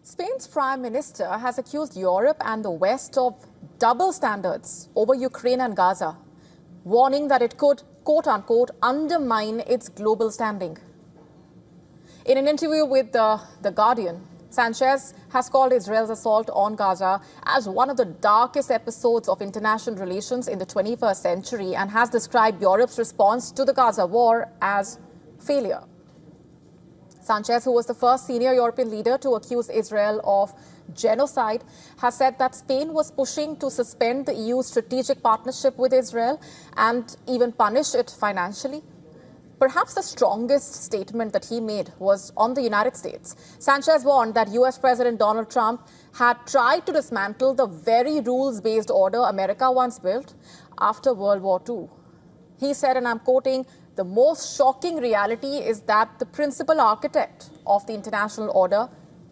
Spain's Prime Minister has accused Europe and the West of double standards over Ukraine and Gaza, warning that it could, quote-unquote, undermine its global standing. In an interview with The Guardian, Sánchez has called Israel's assault on Gaza as one of the darkest episodes of international relations in the 21st century and has described Europe's response to the Gaza war as failure. Sánchez, who was the first senior European leader to accuse Israel of genocide, has said that Spain was pushing to suspend the EU's strategic partnership with Israel and even punish it financially. Perhaps the strongest statement that he made was on the United States. Sánchez warned that US President Donald Trump had tried to dismantle the very rules-based order America once built after World War II. He said, and I'm quoting, "The most shocking reality is that the principal architect of the international order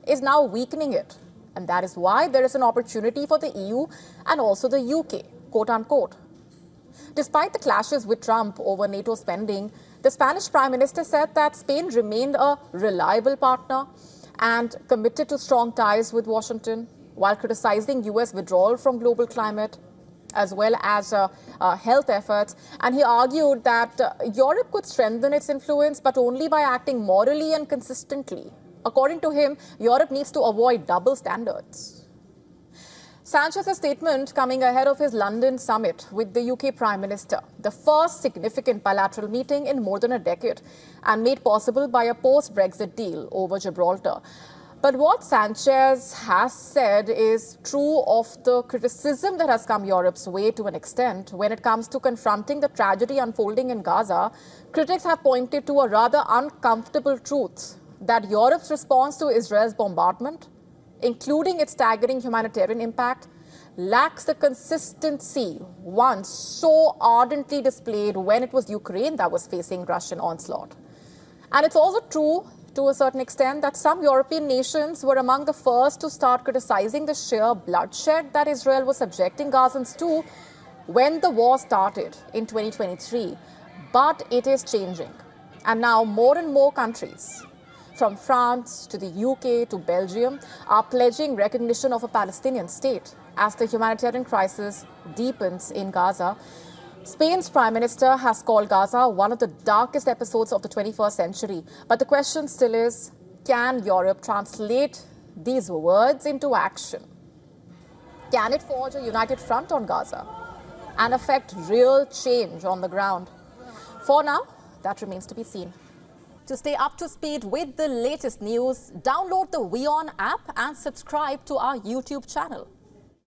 is now weakening it. And that is why there is an opportunity for the EU and also the UK, quote unquote." Despite the clashes with Trump over NATO spending, the Spanish Prime Minister said that Spain remained a reliable partner and committed to strong ties with Washington, while criticizing US withdrawal from global climate as well as health efforts. And he argued that Europe could strengthen its influence, but only by acting morally and consistently. According to him, Europe needs to avoid double standards. Sanchez's statement coming ahead of his London summit with the UK Prime Minister, the first significant bilateral meeting in more than a decade, and made possible by a post-Brexit deal over Gibraltar. But what Sánchez has said is true of the criticism that has come Europe's way to an extent. When it comes to confronting the tragedy unfolding in Gaza, critics have pointed to a rather uncomfortable truth that Europe's response to Israel's bombardment, including its staggering humanitarian impact, lacks the consistency once so ardently displayed when it was Ukraine that was facing Russian onslaught. And it's also true, to a certain extent, that some European nations were among the first to start criticizing the sheer bloodshed that Israel was subjecting Gazans to when the war started in 2023. But it is changing. And now more and more countries, from France to the UK to Belgium, are pledging recognition of a Palestinian state as the humanitarian crisis deepens in Gaza. Spain's Prime Minister has called Gaza one of the darkest episodes of the 21st century. But the question still is, can Europe translate these words into action? Can it forge a united front on Gaza and affect real change on the ground? For now, that remains to be seen. To stay up to speed with the latest news, download the WION app and subscribe to our YouTube channel.